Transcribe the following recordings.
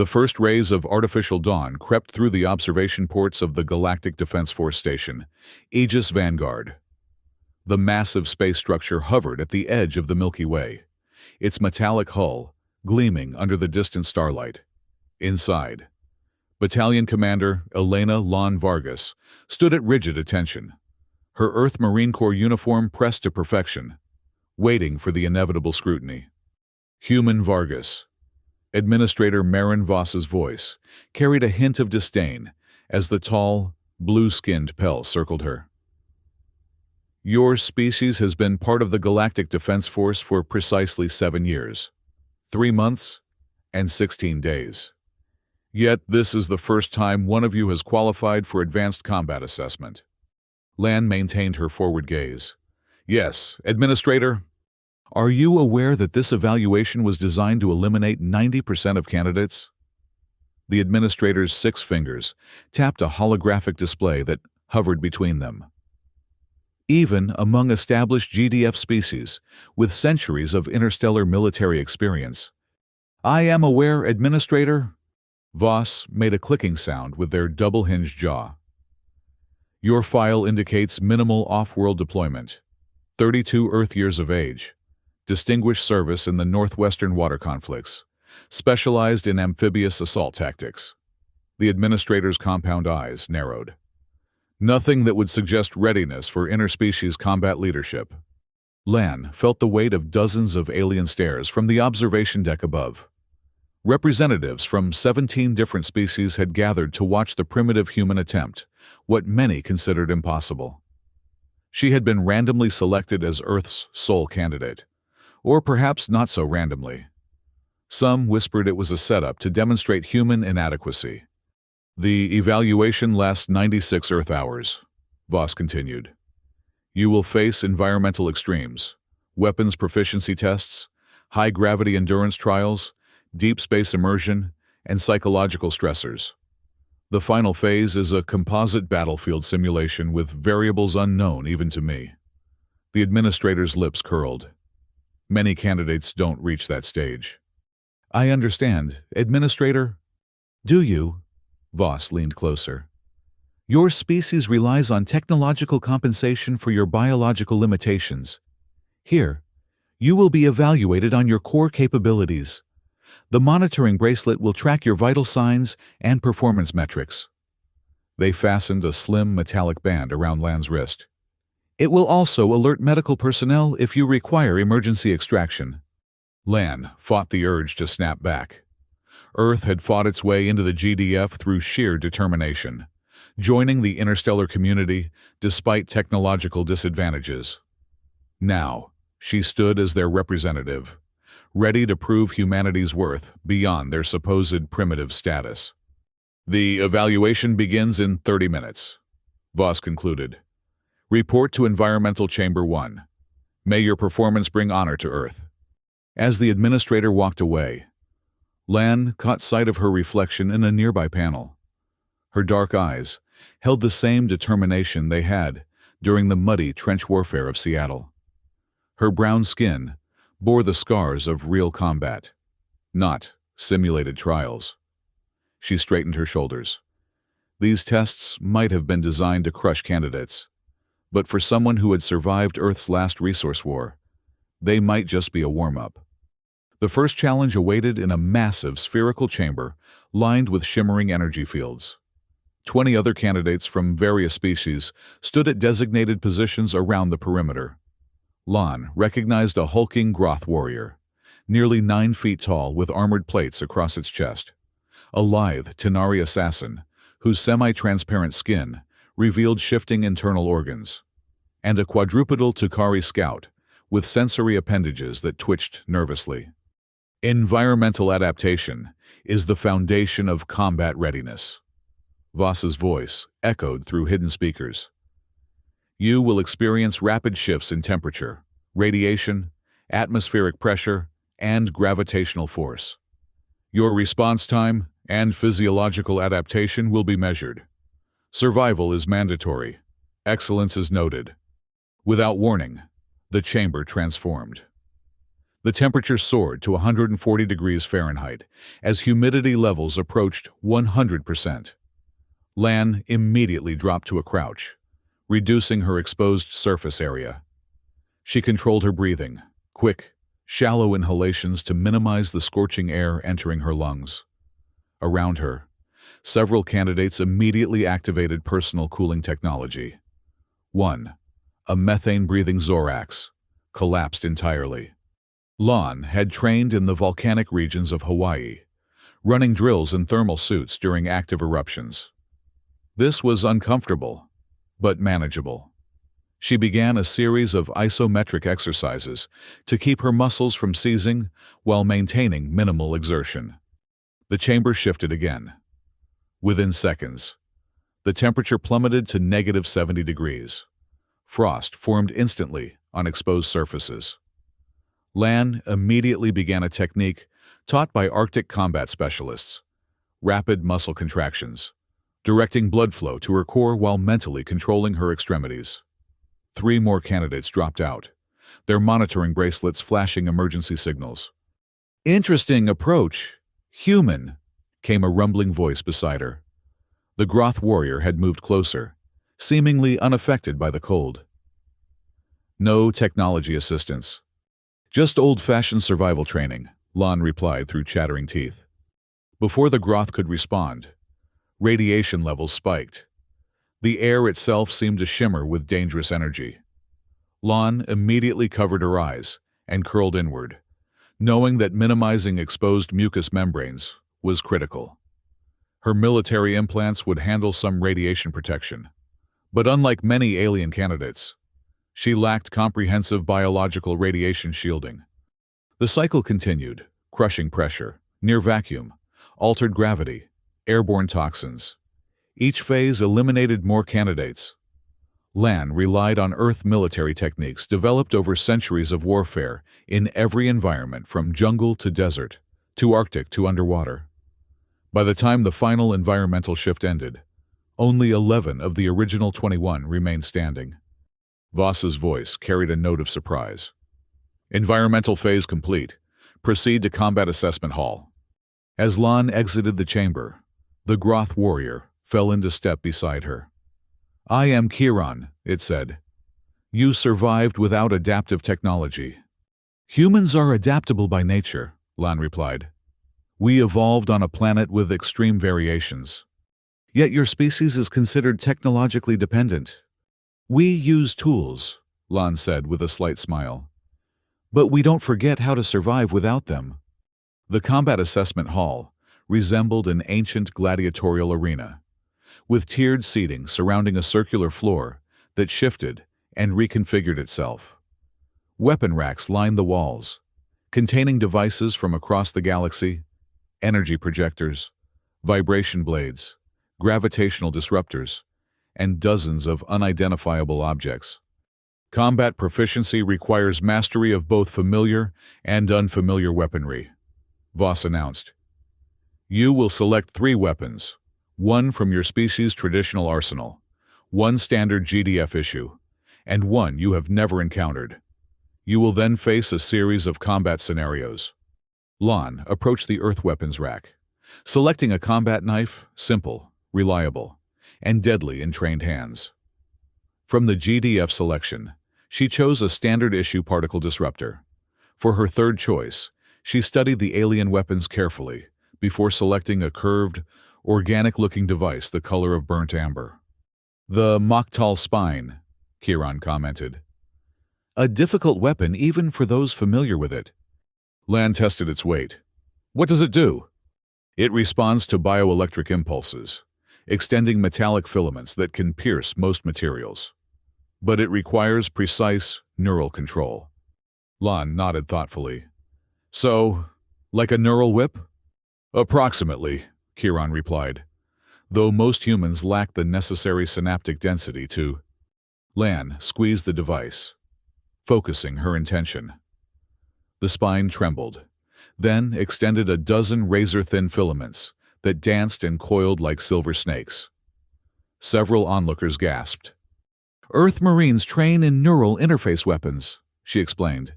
The first rays of artificial dawn crept through the observation ports of the Galactic Defense Force Station, Aegis Vanguard. The massive space structure hovered at the edge of the Milky Way, its metallic hull gleaming under the distant starlight. Inside, Battalion Commander Elena Lon Vargas stood at rigid attention, her Earth Marine Corps uniform pressed to perfection, waiting for the inevitable scrutiny. Human Vargas. Administrator Marin Voss's voice carried a hint of disdain as the tall, blue-skinned Pell circled her. Your species has been part of the Galactic Defense Force for precisely 7 years, 3 months, and 16 days. Yet this is the first time one of you has qualified for advanced combat assessment. Lan maintained her forward gaze. Yes, Administrator. Are you aware that this evaluation was designed to eliminate 90% of candidates? The Administrator's 6 fingers tapped a holographic display that hovered between them. Even among established GDF species, with centuries of interstellar military experience. I am aware, Administrator. Voss made a clicking sound with their double-hinged jaw. Your file indicates minimal off-world deployment, 32 Earth years of age, distinguished service in the Northwestern water conflicts, specialized in amphibious assault tactics. The Administrator's compound eyes narrowed. Nothing that would suggest readiness for interspecies combat leadership. Lan felt the weight of dozens of alien stares from the observation deck above. Representatives from 17 different species had gathered to watch the primitive human attempt, what many considered impossible. She had been randomly selected as Earth's sole candidate, or perhaps not so randomly. Some whispered it was a setup to demonstrate human inadequacy. The evaluation lasts 96 Earth hours, Voss continued. You will face environmental extremes, weapons proficiency tests, high-gravity endurance trials, deep space immersion, and psychological stressors. The final phase is a composite battlefield simulation with variables unknown even to me. The Administrator's lips curled. Many candidates don't reach that stage. I understand, Administrator. Do you? Voss leaned closer. Your species relies on technological compensation for your biological limitations. Here, you will be evaluated on your core capabilities. The monitoring bracelet will track your vital signs and performance metrics. They fastened a slim metallic band around Lan's wrist. It will also alert medical personnel if you require emergency extraction. Lan fought the urge to snap back. Earth had fought its way into the GDF through sheer determination, joining the interstellar community despite technological disadvantages. Now, she stood as their representative, ready to prove humanity's worth beyond their supposed primitive status. The evaluation begins in 30 minutes, Voss concluded. Report to Environmental Chamber 1. May your performance bring honor to Earth. As the Administrator walked away, Lan caught sight of her reflection in a nearby panel. Her dark eyes held the same determination they had during the muddy trench warfare of Seattle. Her brown skin bore the scars of real combat, not simulated trials. She straightened her shoulders. These tests might have been designed to crush candidates, but for someone who had survived Earth's last resource war, they might just be a warm-up. The first challenge awaited in a massive spherical chamber lined with shimmering energy fields. 20 other candidates from various species stood at designated positions around the perimeter. Lan recognized a hulking Groth warrior, nearly 9 feet tall with armored plates across its chest, a lithe Tenari assassin whose semi-transparent skin revealed shifting internal organs, and a quadrupedal Tukari scout with sensory appendages that twitched nervously. Environmental adaptation is the foundation of combat readiness. Voss's voice echoed through hidden speakers. You will experience rapid shifts in temperature, radiation, atmospheric pressure, and gravitational force. Your response time and physiological adaptation will be measured. Survival is mandatory. Excellence is noted. Without warning, the chamber transformed. The temperature soared to 140 degrees Fahrenheit as humidity levels approached 100%. Lan immediately dropped to a crouch, reducing her exposed surface area. She controlled her breathing, quick, shallow inhalations to minimize the scorching air entering her lungs. Around her, several candidates immediately activated personal cooling technology. 1. A methane-breathing Zorax collapsed entirely. Lan had trained in the volcanic regions of Hawaii, running drills in thermal suits during active eruptions. This was uncomfortable, but manageable. She began a series of isometric exercises to keep her muscles from seizing while maintaining minimal exertion. The chamber shifted again. Within seconds, the temperature plummeted to -70 degrees. Frost formed instantly on exposed surfaces. Lan immediately began a technique taught by Arctic combat specialists: rapid muscle contractions, directing blood flow to her core while mentally controlling her extremities. 3 more candidates dropped out, their monitoring bracelets flashing emergency signals. "Interesting approach. Human," came a rumbling voice beside her. The Groth warrior had moved closer, seemingly unaffected by the cold. "No technology assistance. Just old-fashioned survival training," Lan replied through chattering teeth. Before the Groth could respond, radiation levels spiked. The air itself seemed to shimmer with dangerous energy. Lan immediately covered her eyes and curled inward, knowing that minimizing exposed mucous membranes was critical. Her military implants would handle some radiation protection, but unlike many alien candidates, she lacked comprehensive biological radiation shielding. The cycle continued, crushing pressure, near vacuum, altered gravity, airborne toxins. Each phase eliminated more candidates. Lan relied on Earth military techniques developed over centuries of warfare in every environment from jungle to desert, to Arctic to underwater. By the time the final environmental shift ended, only 11 of the original 21 remained standing. Voss's voice carried a note of surprise. "Environmental phase complete. Proceed to Combat Assessment Hall." As Lan exited the chamber, the Groth warrior fell into step beside her. "I am Kiran," it said. "You survived without adaptive technology." "Humans are adaptable by nature," Lan replied. "We evolved on a planet with extreme variations. Yet your species is considered technologically dependent." "We use tools," Lan said with a slight smile. "But we don't forget how to survive without them." The Combat Assessment Hall resembled an ancient gladiatorial arena, with tiered seating surrounding a circular floor that shifted and reconfigured itself. Weapon racks lined the walls, containing devices from across the galaxy: energy projectors, vibration blades, gravitational disruptors, and dozens of unidentifiable objects. Combat proficiency requires mastery of both familiar and unfamiliar weaponry, Voss announced. You will select 3 weapons, 1 from your species' traditional arsenal, 1 standard GDF issue, and 1 you have never encountered. You will then face a series of combat scenarios. Lan approached the earth weapons rack, selecting a combat knife, simple, reliable, and deadly in trained hands. From the GDF selection, she chose a standard-issue particle disruptor. For her third choice, she studied the alien weapons carefully before selecting a curved, organic-looking device the color of burnt amber. "The Moktal spine," Kiran commented. "A difficult weapon even for those familiar with it." Lan tested its weight. "What does it do?" "It responds to bioelectric impulses, extending metallic filaments that can pierce most materials. But it requires precise neural control." Lan nodded thoughtfully. "So, like a neural whip?" "Approximately," Kiran replied, "though most humans lack the necessary synaptic density to—" Lan squeezed the device, focusing her intention. The spine trembled, then extended a dozen razor-thin filaments that danced and coiled like silver snakes. Several onlookers gasped. "Earth Marines train in neural interface weapons," she explained.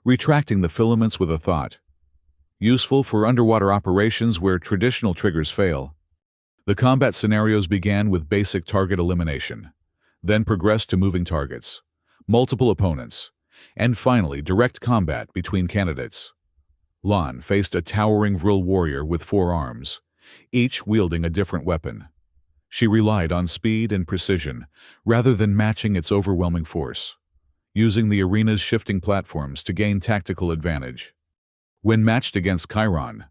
retracting the filaments with a thought. Useful for underwater operations where traditional triggers fail. The combat scenarios began with basic target elimination, then progressed to moving targets, multiple opponents, and finally direct combat between candidates. Lan faced a towering Vril warrior with 4 arms, each wielding a different weapon. She relied on speed and precision rather than matching its overwhelming force, using the arena's shifting platforms to gain tactical advantage. When matched against Chiron,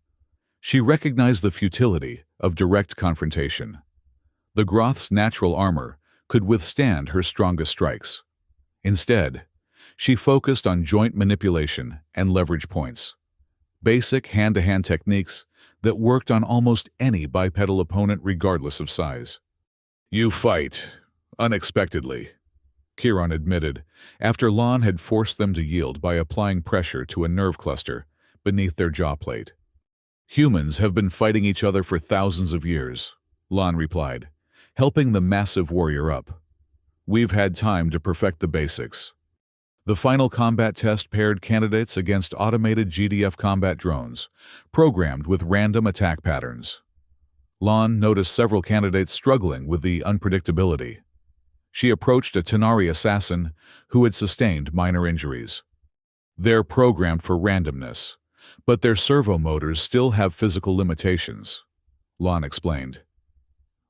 she recognized the futility of direct confrontation. The Groth's natural armor could withstand her strongest strikes. Instead, she focused on joint manipulation and leverage points, basic hand-to-hand techniques that worked on almost any bipedal opponent regardless of size. "You fight unexpectedly," Chiron admitted, after Lan had forced them to yield by applying pressure to a nerve cluster beneath their jaw plate. "Humans have been fighting each other for thousands of years," Lan replied, helping the massive warrior up. "We've had time to perfect the basics." The final combat test paired candidates against automated GDF combat drones, programmed with random attack patterns. Lan noticed several candidates struggling with the unpredictability. She approached a Tanari assassin who had sustained minor injuries. "They're programmed for randomness, but their servo motors still have physical limitations," Lan explained.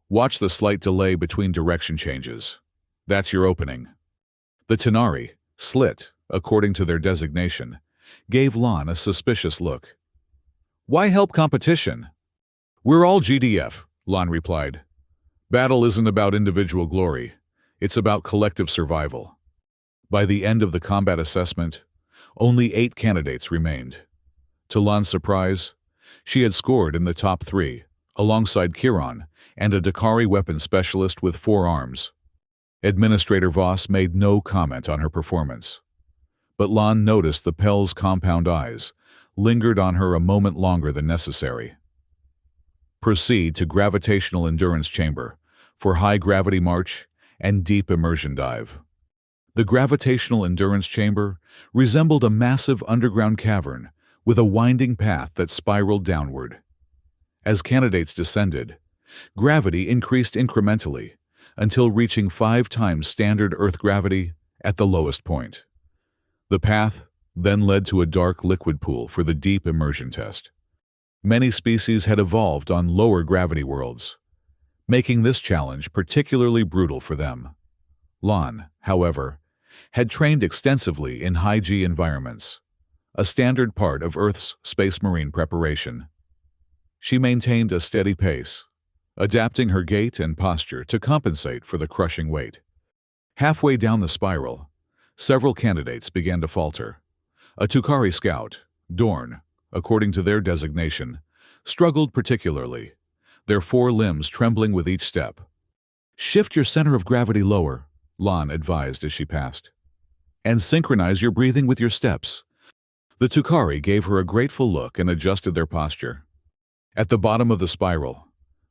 "Watch the slight delay between direction changes. That's your opening." The Tanari, slit, according to their designation, gave Lan a suspicious look. "Why help competition?" "We're all GDF," Lan replied. "Battle isn't about individual glory. It's about collective survival." By the end of the combat assessment, only 8 candidates remained. To Lan's surprise, she had scored in the top 3, alongside Chiron and a Dakari weapons specialist with 4 arms. Administrator Voss made no comment on her performance, but Lan noticed the Pell's compound eyes lingered on her a moment longer than necessary. Proceed to Gravitational Endurance Chamber for high gravity march and deep immersion dive. The Gravitational Endurance Chamber resembled a massive underground cavern with a winding path that spiraled downward. As candidates descended, gravity increased incrementally until reaching 5 times standard Earth gravity at the lowest point. The path then led to a dark liquid pool for the deep immersion test. Many species had evolved on lower gravity worlds, making this challenge particularly brutal for them. Lan, however, had trained extensively in high-G environments, a standard part of Earth's space marine preparation. She maintained a steady pace, adapting her gait and posture to compensate for the crushing weight. Halfway down the spiral, several candidates began to falter. A Tukari scout, Dorn, according to their designation, struggled particularly, their 4 limbs trembling with each step. "Shift your center of gravity lower," Lan advised as she passed, "and synchronize your breathing with your steps." The Tukari gave her a grateful look and adjusted their posture. At the bottom of the spiral,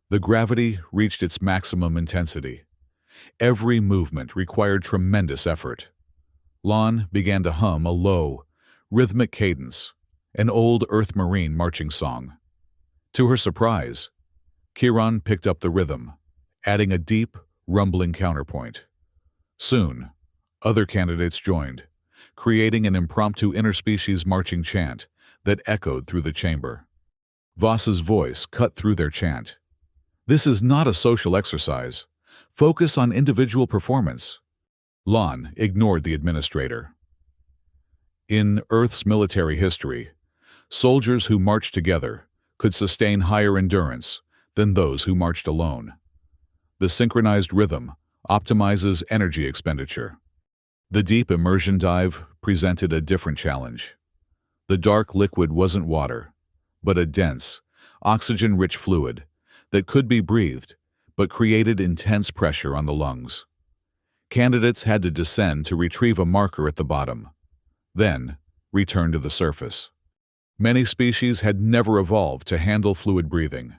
the gravity reached its maximum intensity. Every movement required tremendous effort. Lan began to hum a low, rhythmic cadence, an old Earth Marine marching song. To her surprise, Chiron picked up the rhythm, adding a deep, rumbling counterpoint. Soon, other candidates joined, creating an impromptu interspecies marching chant that echoed through the chamber. Voss's voice cut through their chant. "This is not a social exercise. Focus on individual performance." Lan ignored the administrator. In Earth's military history, soldiers who marched together could sustain higher endurance than those who marched alone. The synchronized rhythm optimizes energy expenditure. The deep immersion dive presented a different challenge. The dark liquid wasn't water, but a dense, oxygen-rich fluid that could be breathed but created intense pressure on the lungs. Candidates had to descend to retrieve a marker at the bottom, then return to the surface. Many species had never evolved to handle fluid breathing.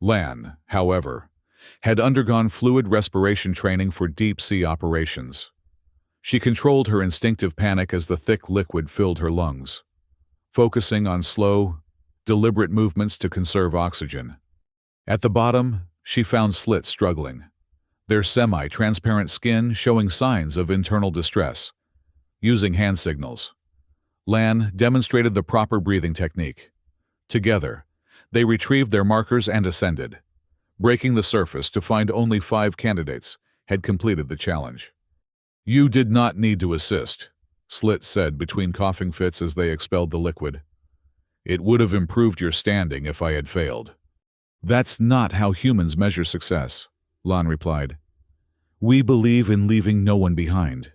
Lan, however, had undergone fluid respiration training for deep-sea operations. She controlled her instinctive panic as the thick liquid filled her lungs, focusing on slow, deliberate movements to conserve oxygen. At the bottom, she found Slit struggling, their semi-transparent skin showing signs of internal distress. Using hand signals, Lan demonstrated the proper breathing technique. Together, they retrieved their markers and ascended, breaking the surface to find only 5 candidates had completed the challenge. "You did not need to assist," Slit said between coughing fits as they expelled the liquid. "It would have improved your standing if I had failed." "That's not how humans measure success," Lan replied. "We believe in leaving no one behind."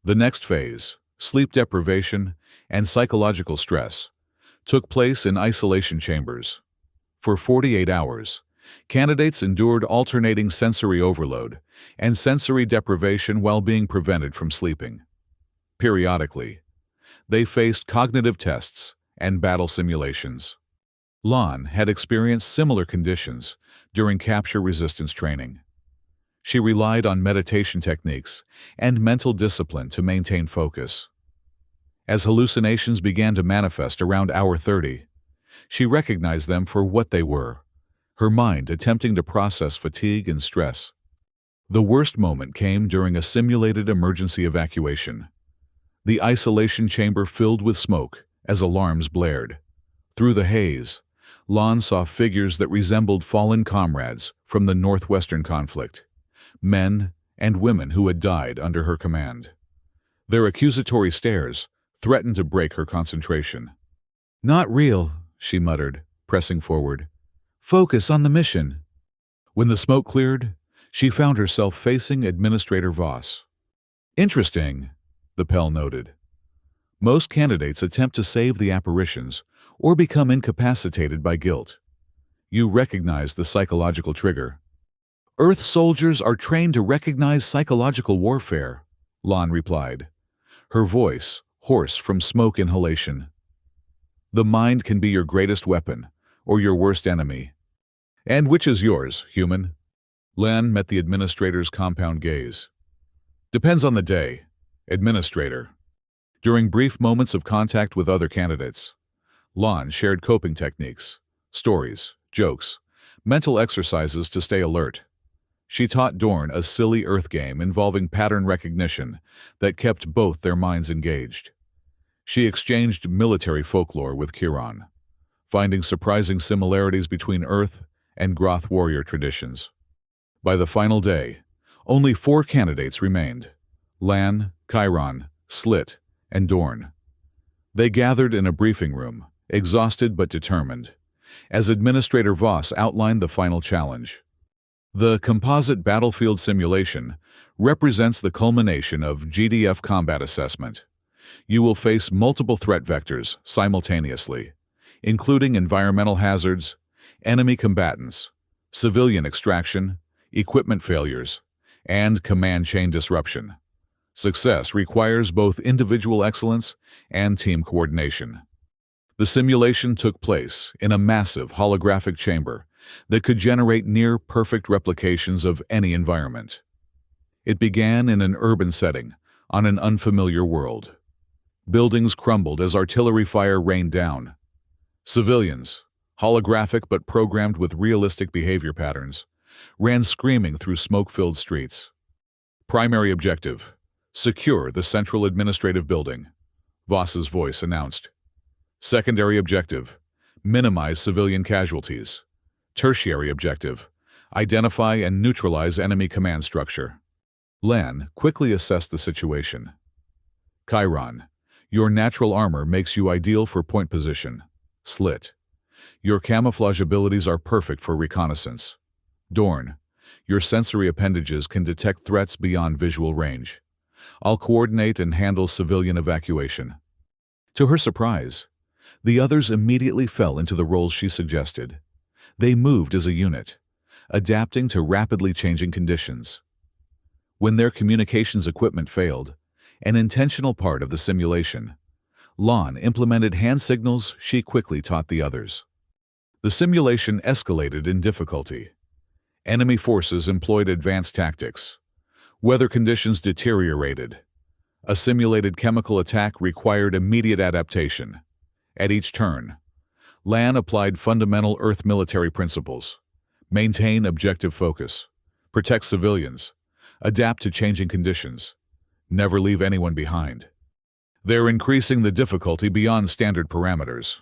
The next phase, sleep deprivation and psychological stress, took place in isolation chambers. For 48 hours, candidates endured alternating sensory overload and sensory deprivation while being prevented from sleeping. Periodically, they faced cognitive tests and battle simulations. Lan had experienced similar conditions during capture resistance training. She relied on meditation techniques and mental discipline to maintain focus. As hallucinations began to manifest around hour 30, she recognized them for what they were, her mind attempting to process fatigue and stress. The worst moment came during a simulated emergency evacuation. The isolation chamber filled with smoke as alarms blared. Through the haze, Lan saw figures that resembled fallen comrades from the northwestern conflict, men and women who had died under her command. Their accusatory stares threatened to break her concentration. "Not real," she muttered, pressing forward. "Focus on the mission." When the smoke cleared, she found herself facing Administrator Voss. "Interesting," the Pell noted. "Most candidates attempt to save the apparitions or become incapacitated by guilt. You recognize the psychological trigger." "Earth soldiers are trained to recognize psychological warfare," Lan replied, her voice hoarse from smoke inhalation. "The mind can be your greatest weapon or your worst enemy. And which is yours, human?" Lan met the administrator's compound gaze. "Depends on the day, Administrator." During brief moments of contact with other candidates, Lan shared coping techniques, stories, jokes, mental exercises to stay alert. She taught Dorn a silly Earth game involving pattern recognition that kept both their minds engaged. She exchanged military folklore with Kiran, finding surprising similarities between Earth and Groth warrior traditions. By the final day, only 4 candidates remained: Lan, Chiron, Slit, and Dorn. They gathered in a briefing room, exhausted but determined, as Administrator Voss outlined the final challenge. The composite battlefield simulation represents the culmination of GDF combat assessment. You will face multiple threat vectors simultaneously, including environmental hazards, enemy combatants, civilian extraction, equipment failures, and command chain disruption. Success requires both individual excellence and team coordination. The simulation took place in a massive holographic chamber that could generate near-perfect replications of any environment. It began in an urban setting on an unfamiliar world. Buildings crumbled as artillery fire rained down. Civilians, holographic but programmed with realistic behavior patterns, ran screaming through smoke-filled streets. "Primary objective: secure the central administrative building," Voss's voice announced. "Secondary objective: minimize civilian casualties. Tertiary objective: identify and neutralize enemy command structure." Lan quickly assessed the situation. "Chiron, your natural armor makes you ideal for point position. Slit, your camouflage abilities are perfect for reconnaissance. Dorn, your sensory appendages can detect threats beyond visual range. I'll coordinate and handle civilian evacuation." To her surprise, the others immediately fell into the roles she suggested. They moved as a unit, adapting to rapidly changing conditions. When their communications equipment failed, an intentional part of the simulation, Lan implemented hand signals she quickly taught the others. The simulation escalated in difficulty. Enemy forces employed advanced tactics. Weather conditions deteriorated. A simulated chemical attack required immediate adaptation. At each turn, Lan applied fundamental Earth military principles: maintain objective focus, protect civilians, adapt to changing conditions, never leave anyone behind. They're increasing the difficulty beyond standard parameters,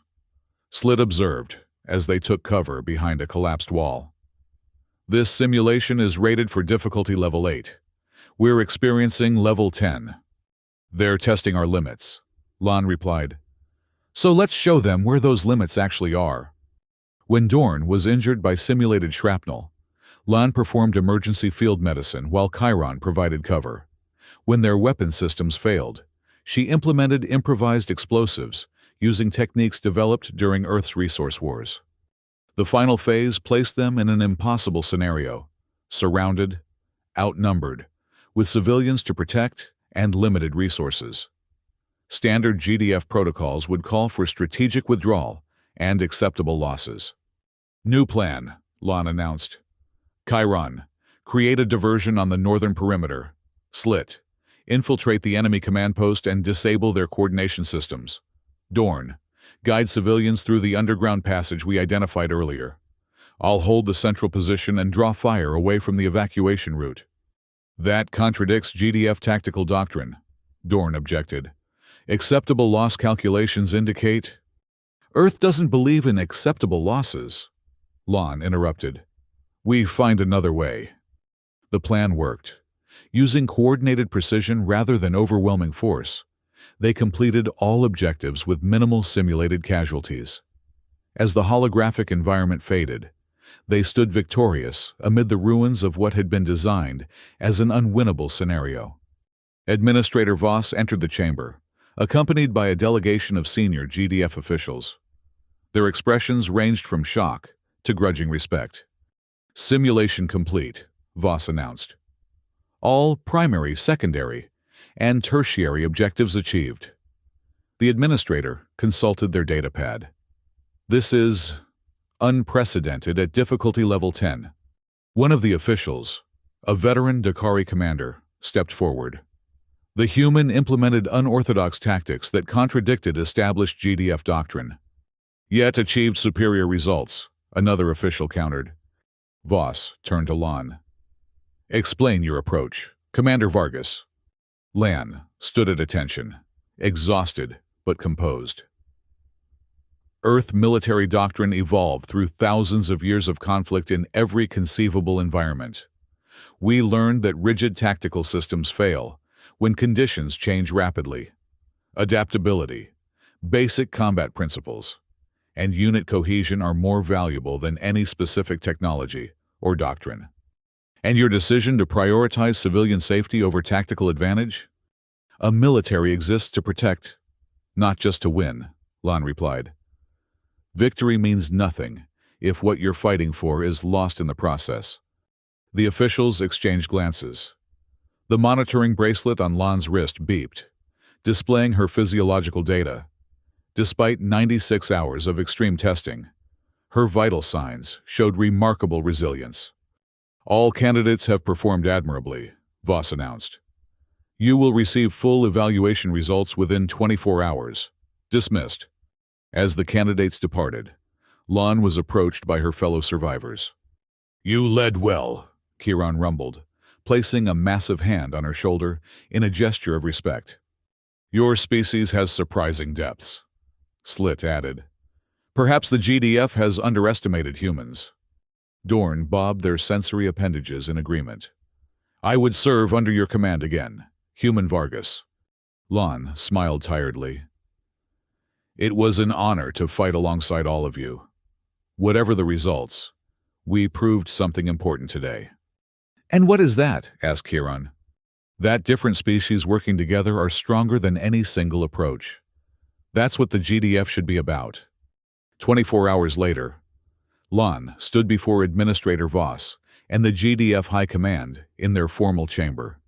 Slit observed as they took cover behind a collapsed wall. This simulation is rated for difficulty level 8. We're experiencing level 10. They're testing our limits, Lan replied. So let's show them where those limits actually are. When Dorn was injured by simulated shrapnel, Lan performed emergency field medicine while Chiron provided cover. When their weapon systems failed, she implemented improvised explosives using techniques developed during Earth's resource wars. The final phase placed them in an impossible scenario: surrounded, outnumbered, with civilians to protect and limited resources. Standard GDF protocols would call for strategic withdrawal and acceptable losses. New plan, Lan announced. Chiron, create a diversion on the northern perimeter. Slit, infiltrate the enemy command post and disable their coordination systems. Dorn, guide civilians through the underground passage we identified earlier. I'll hold the central position and draw fire away from the evacuation route. That contradicts GDF tactical doctrine, Dorn objected. Acceptable loss calculations indicate... Earth doesn't believe in acceptable losses, Lan interrupted. We find another way. The plan worked. Using coordinated precision rather than overwhelming force, they completed all objectives with minimal simulated casualties. As the holographic environment faded, they stood victorious amid the ruins of what had been designed as an unwinnable scenario. Administrator Voss entered the chamber, accompanied by a delegation of senior GDF officials. Their expressions ranged from shock to grudging respect. Simulation complete, Voss announced. All primary, secondary, and tertiary objectives achieved. The administrator consulted their datapad. This is unprecedented at difficulty level 10. One of the officials, a veteran Dakari commander, stepped forward. The human implemented unorthodox tactics that contradicted established GDF doctrine, yet achieved superior results, another official countered. Voss turned to Lan. Explain your approach, Commander Vargas. Lan stood at attention, exhausted but composed. Earth military doctrine evolved through thousands of years of conflict in every conceivable environment. We learned that rigid tactical systems fail when conditions change rapidly. Adaptability, basic combat principles, and unit cohesion are more valuable than any specific technology or doctrine. And your decision to prioritize civilian safety over tactical advantage? A military exists to protect, not just to win, Lan replied. Victory means nothing if what you're fighting for is lost in the process. The officials exchanged glances. The monitoring bracelet on Lan's wrist beeped, displaying her physiological data. Despite 96 hours of extreme testing, her vital signs showed remarkable resilience. All candidates have performed admirably, Voss announced. You will receive full evaluation results within 24 hours. Dismissed. As the candidates departed, Lan was approached by her fellow survivors. You led well, Chiron rumbled, placing a massive hand on her shoulder in a gesture of respect. Your species has surprising depths, Slit added. Perhaps the GDF has underestimated humans. Dorn bobbed their sensory appendages in agreement. I would serve under your command again, Human Vargas. Lan smiled tiredly. It was an honor to fight alongside all of you. Whatever the results, we proved something important today. And what is that? Asked Chiron. That different species working together are stronger than any single approach. That's what the GDF should be about. 24 hours later, Lan stood before Administrator Voss and the GDF High Command in their formal chamber.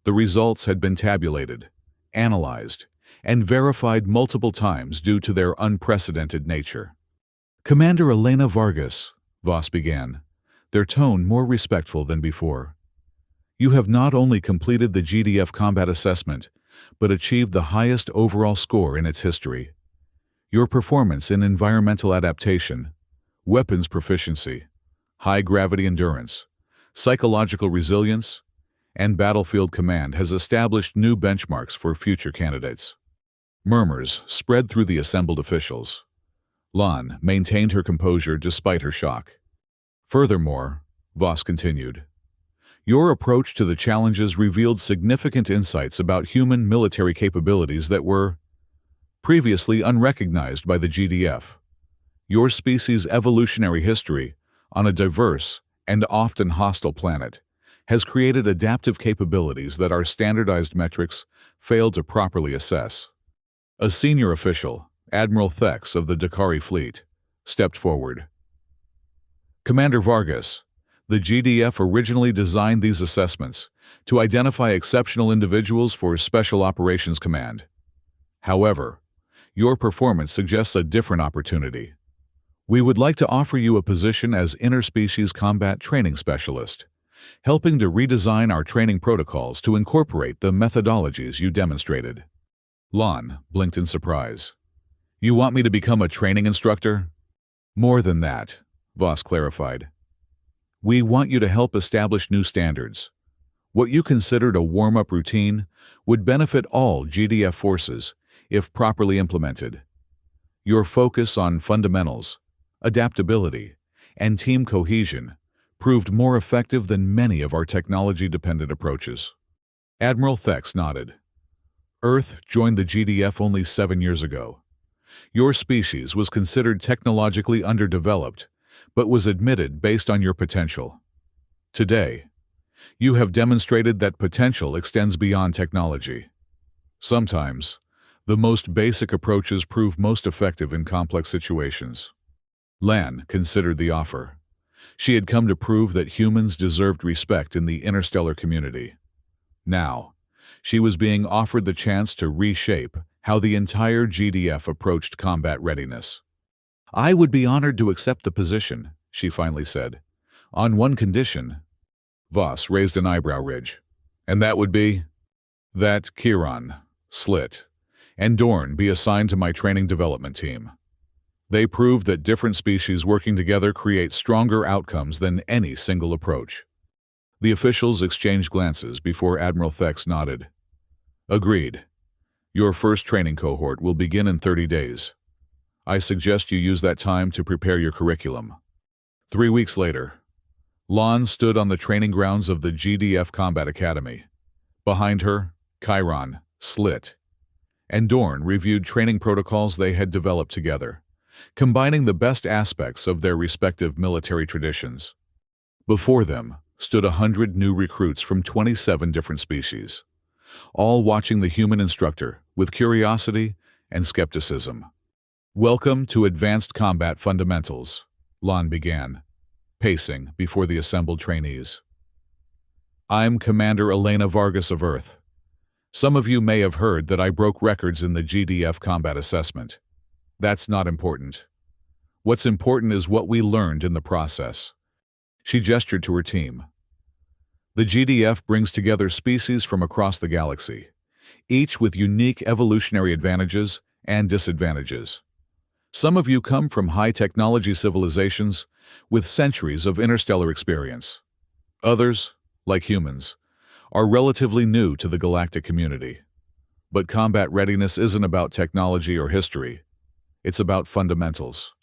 The results had been tabulated, analyzed, and verified multiple times due to their unprecedented nature. Commander Elena Vargas, Voss began, their tone more respectful than before. You have not only completed the GDF combat assessment, but achieved the highest overall score in its history. Your performance in environmental adaptation, weapons proficiency, high gravity endurance, psychological resilience, and battlefield command has established new benchmarks for future candidates. Murmurs spread through the assembled officials. Lan maintained her composure despite her shock. Furthermore, Voss continued, your approach to the challenges revealed significant insights about human military capabilities that were previously unrecognized by the GDF. Your species' evolutionary history on a diverse and often hostile planet has created adaptive capabilities that our standardized metrics failed to properly assess. A senior official, Admiral Thex of the Dakari Fleet, stepped forward. Commander Vargas, the GDF originally designed these assessments to identify exceptional individuals for Special Operations Command. However, your performance suggests a different opportunity. We would like to offer you a position as Interspecies Combat Training Specialist, helping to redesign our training protocols to incorporate the methodologies you demonstrated. Lan blinked in surprise. You want me to become a training instructor? More than that, Voss clarified. We want you to help establish new standards. What you considered a warm-up routine would benefit all GDF forces if properly implemented. Your focus on fundamentals, adaptability, and team cohesion proved more effective than many of our technology-dependent approaches. Admiral Thex nodded. Earth joined the GDF only 7 years ago. Your species was considered technologically underdeveloped, but was admitted based on your potential. Today, you have demonstrated that potential extends beyond technology. Sometimes, the most basic approaches prove most effective in complex situations. Lan considered the offer. She had come to prove that humans deserved respect in the interstellar community. Now, she was being offered the chance to reshape how the entire GDF approached combat readiness. I would be honored to accept the position, she finally said. On one condition. Voss raised an eyebrow ridge. And that would be? That Kiran, Slit, and Dorn be assigned to my training development team. They prove that different species working together create stronger outcomes than any single approach. The officials exchanged glances before Admiral Thex nodded. Agreed. Your first training cohort will begin in 30 days. I suggest you use that time to prepare your curriculum. 3 weeks later, Lan stood on the training grounds of the GDF Combat Academy. Behind her, Chiron, Slit, and Dorn reviewed training protocols they had developed together, combining the best aspects of their respective military traditions. Before them stood 100 new recruits from 27 different species, all watching the human instructor with curiosity and skepticism. Welcome to Advanced Combat Fundamentals, Lan began, pacing before the assembled trainees. I'm Commander Elena Vargas of Earth. Some of you may have heard that I broke records in the GDF combat assessment. That's not important. What's important is what we learned in the process. She gestured to her team. The GDF brings together species from across the galaxy, each with unique evolutionary advantages and disadvantages. Some of you come from high-technology civilizations with centuries of interstellar experience. Others, like humans, are relatively new to the galactic community. But combat readiness isn't about technology or history. It's about fundamentals.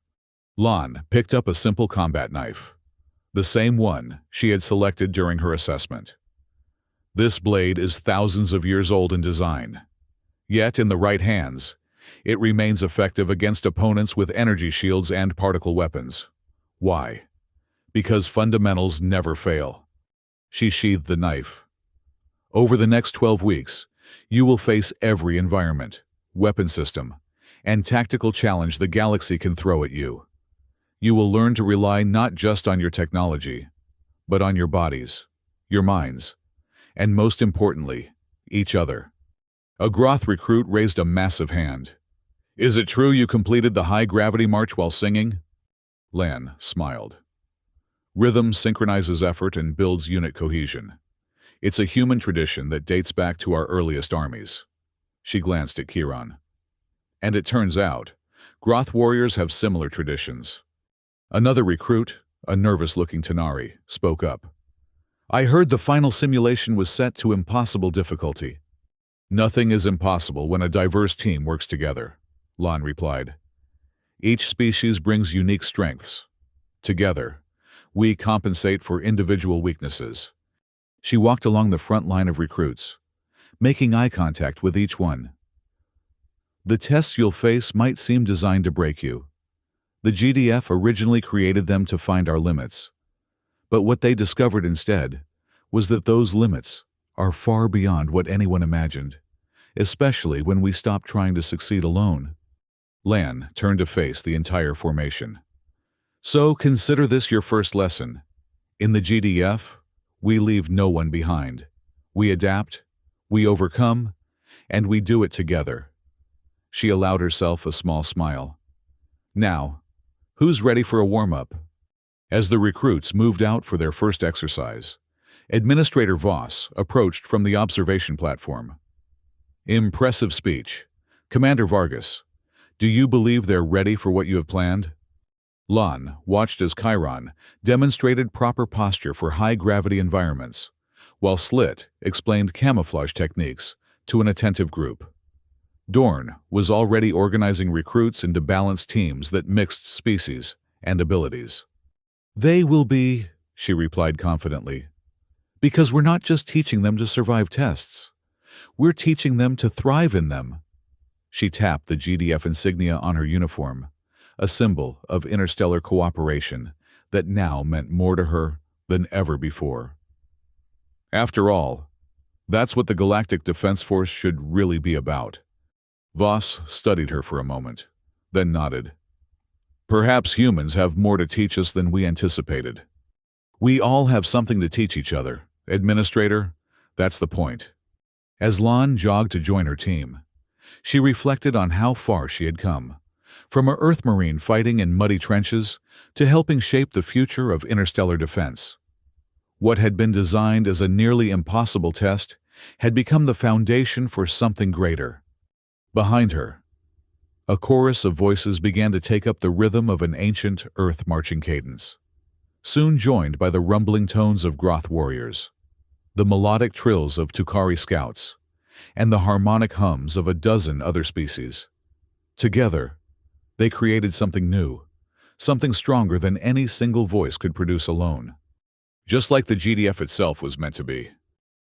Lan picked up a simple combat knife, the same one she had selected during her assessment. This blade is thousands of years old in design. Yet, in the right hands, it remains effective against opponents with energy shields and particle weapons. Why? Because fundamentals never fail. She sheathed the knife. Over the next 12 weeks, you will face every environment, weapon system, and tactical challenge the galaxy can throw at you. You will learn to rely not just on your technology, but on your bodies, your minds, and most importantly, each other. A Groth recruit raised a massive hand. Is it true you completed the high-gravity march while singing? Lan smiled. Rhythm synchronizes effort and builds unit cohesion. It's a human tradition that dates back to our earliest armies. She glanced at Kiran. And it turns out, Groth warriors have similar traditions. Another recruit, a nervous-looking Tanari, spoke up. I heard the final simulation was set to impossible difficulty. Nothing is impossible when a diverse team works together, Lon replied. Each species brings unique strengths. Together, we compensate for individual weaknesses. She walked along the front line of recruits, making eye contact with each one. The tests you'll face might seem designed to break you. The GDF originally created them to find our limits. But what they discovered instead was that those limits are far beyond what anyone imagined, especially when we stop trying to succeed alone. Lan turned to face the entire formation. So consider this your first lesson. In the GDF, we leave no one behind. We adapt, we overcome, and we do it together. She allowed herself a small smile. Now, who's ready for a warm-up? As the recruits moved out for their first exercise, Administrator Voss approached from the observation platform. Impressive speech. Commander Vargas, do you believe they're ready for what you have planned? Lon watched as Chiron demonstrated proper posture for high-gravity environments, while Slit explained camouflage techniques to an attentive group. Dorn was already organizing recruits into balanced teams that mixed species and abilities. They will be, she replied confidently, because we're not just teaching them to survive tests. We're teaching them to thrive in them. She tapped the GDF insignia on her uniform, a symbol of interstellar cooperation that now meant more to her than ever before. After all, that's what the Galactic Defense Force should really be about. Voss studied her for a moment, then nodded. Perhaps humans have more to teach us than we anticipated. We all have something to teach each other. Administrator, that's the point. As Lon jogged to join her team, she reflected on how far she had come, from a Earth Marine fighting in muddy trenches to helping shape the future of interstellar defense. What had been designed as a nearly impossible test had become the foundation for something greater. Behind her, a chorus of voices began to take up the rhythm of an ancient Earth marching cadence, soon joined by the rumbling tones of Groth warriors, the melodic trills of Tukari scouts, and the harmonic hums of a dozen other species. Together, they created something new, something stronger than any single voice could produce alone. Just like the GDF itself was meant to be.